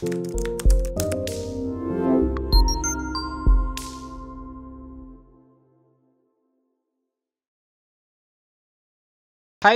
Hi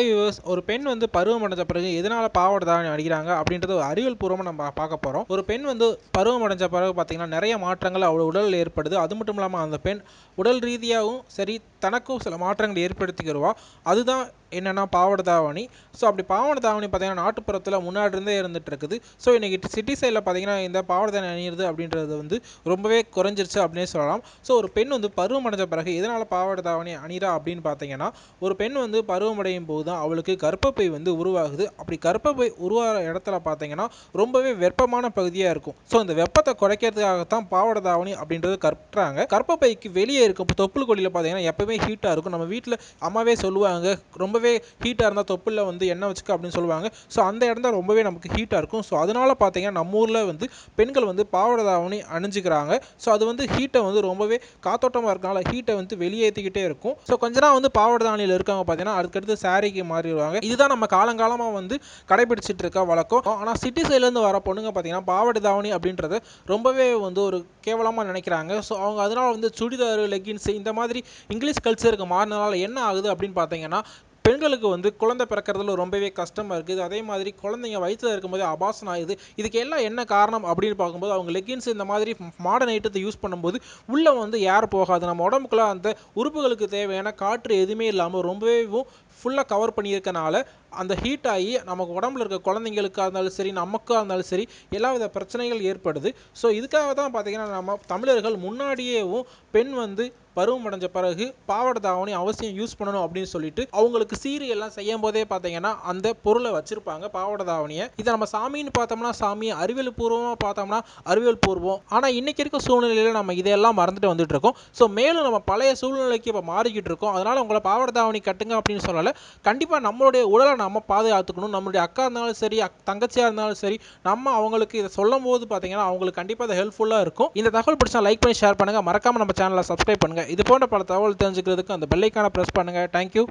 viewers, ஒரு பெண் வந்து பருவம் அடைஞ்ச பிறகு எதனால பாவாடை தாவணி அணிகிறாங்க அப்படின்றது ஒரு அறிவியல் பூர்வமாக நம்ம பார்க்க போகிறோம். ஒரு பெண் வந்து பருவம் அடைஞ்ச பிறகு பார்த்தீங்கன்னா நிறைய மாற்றங்கள் அவள் உடலில் ஏற்படுது. அது மட்டும் இல்லாமல் அந்த பெண் உடல் ரீதியாகவும் சரி தனக்கும் சில மாற்றங்கள் ஏற்படுத்திக்கிறவா. அதுதான் என்னென்னா பாவாடை தாவணி. ஸோ அப்படி பாவாடை தாவணி பார்த்தீங்கன்னா நாட்டுப்புறத்தில் முன்னாடி இருந்தே இருந்துட்டு இருக்குது. ஸோ இன்றைக்கி சிட்டி சைடில் பார்த்தீங்கன்னா இந்த பாவாடை தாவணி அணிகிறது அப்படின்றது வந்து ரொம்பவே குறைஞ்சிருச்சு அப்படின்னே சொல்லலாம். ஸோ ஒரு பெண் வந்து பருவம் அடைஞ்ச பிறகு எதனால் பாவாடை தாவணி அணிகிறா அப்படின்னு பார்த்தீங்கன்னா, ஒரு பெண் வந்து பருவம் அடையும் போது தான் அவளுக்கு கர்ப்பப்பை வந்து உருவாகுது. அப்படி கர்ப்பப்பை உருவாகிற இடத்துல பார்த்தீங்கன்னா ரொம்பவே வெப்பமான பகுதியாக இருக்கும். ஸோ இந்த வெப்பத்தை குறைக்கிறதுக்காகத்தான் பாவாடை தாவணி அப்படின்றது கட்டுறாங்க. கர்ப்பப்பைக்கு வெளியே இருக்கும் தொப்புள் கொடியில் பார்த்தீங்கன்னா எப்பவுமே ஹீட்டாக இருக்கும். நம்ம வீட்டில் அம்மாவே சொல்லுவாங்க, ரொம்பவே ஹீட்டாக இருந்தால் தொப்புளில் வந்து எண்ணெய் வச்சுக்க அப்படின்னு சொல்லுவாங்க. ஸோ அந்த இடம் தான் ரொம்பவே நமக்கு ஹீட்டாக இருக்கும். ஸோ அதனால பார்த்தீங்கன்னா நம்ம ஊரில் வந்து பெண்கள் வந்து பாவாடை தாவணி அணிஞ்சிக்கிறாங்க. ஸோ அது வந்து ஹீட்டை வந்து ரொம்பவே காத்தோட்டமாக இருக்கனால ஹீட்டை வந்து வெளியேற்றிக்கிட்டே இருக்கும். ஸோ கொஞ்ச நாள் வந்து பாவாடை தாவணியில் இருக்கவங்க பார்த்தீங்கன்னா அதுக்கடுத்து சாரிக்கு மாறிடுவாங்க. இதுதான் நம்ம காலங்காலமாக வந்து கடைபிடிச்சிட்டு இருக்க வழக்கம். ஆனால் சிட்டி சைட்லேருந்து வர பொண்ணுங்க பார்த்தீங்கன்னா பாவாடை தாவணி அப்படின்றத ரொம்பவே வந்து ஒரு கேவலமாக நினைக்கிறாங்க. ஸோ அவங்க அதனால் வந்து சுடிதாரு, லெகின்ஸு இந்த மாதிரி இங்கிலீஷ் கல்ச்சருக்கு மாறினால என்ன ஆகுது அப்படின்னு பார்த்தீங்கன்னா, பெண்களுக்கு வந்து குழந்தை பிறக்கிறதுல ரொம்பவே கஷ்டமாக இருக்குது. அதே மாதிரி குழந்தைங்க வயிற்றில் இருக்கும்போது அபாசனம் ஆகுது. இதுக்கு எல்லாம் என்ன காரணம் அப்படின்னு பார்க்கும்போது அவங்க லெகின்ஸ் இந்த மாதிரி மாடர்ன் ஐட்டத்தை யூஸ் பண்ணும்போது உள்ளே வந்து ஏர் போகாது. நம்ம உடம்புக்குள்ள அந்த உறுப்புகளுக்கு தேவையான காற்று எதுவுமே இல்லாமல் ரொம்பவே ஃபுல்லாக கவர் பண்ணியிருக்கனால அந்த ஹீட் ஆகி நமக்கு உடம்புல இருக்க குழந்தைங்களுக்காக இருந்தாலும் சரி, நமக்காக இருந்தாலும் சரி எல்லா வித பிரச்சனைகள் ஏற்படுது. ஸோ இதுக்காக தான் பார்த்தீங்கன்னா நம்ம தமிழர்கள் முன்னாடியேவும் பெண் வந்து பருவம் அடைஞ்ச பிறகு பாவாடை தாவணி அவசியம் யூஸ் பண்ணணும் அப்படின்னு சொல்லிட்டு அவங்களுக்கு சீரி எல்லாம் செய்யும் போதே பார்த்தீங்கன்னா அந்த பொருளை வச்சிருப்பாங்க பாவாடை தாவணியை. இதை நம்ம சாமின்னு பார்த்தோம்னா சாமி, அறிவியல் பூர்வமாக பார்த்தோம்னா அறிவியல் பூர்வம். ஆனால் இன்னைக்கு இருக்க சூழ்நிலையில் நம்ம இதையெல்லாம் மறந்துட்டு வந்துட்டு இருக்கோம். ஸோ மேலும் நம்ம பழைய சூழ்நிலைக்கு இப்போ மாறிக்கிட்டு இருக்கோம். அதனால உங்களை பாவாடை தாவணி கட்டுங்க அப்படின்னு சொல்லலை. கண்டிப்பாக நம்மளுடைய உடலை நம்ம பாதுகாத்துக்கணும். நம்மளுடைய அக்கா இருந்தாலும் சரி, தங்கச்சியாக இருந்தாலும் சரி, நம்ம அவங்களுக்கு இதை சொல்லும் போது பார்த்தீங்கன்னா அவங்களுக்கு கண்டிப்பாக அது ஹெல்ப்ஃபுல்லாக இருக்கும். இந்த தகவல் பிடிச்சா லைக் பண்ணி ஷேர் பண்ணுங்கள். மறக்காமல் நம்ம சேனலை சப்ஸ்கிரைப் பண்ணுங்கள். இது போன்ற பல தகவல் தெரிஞ்சுக்கிறதுக்கு அந்த பெல் ஐகானை பிரஸ் பண்ணுங்கள். தேங்க்யூ.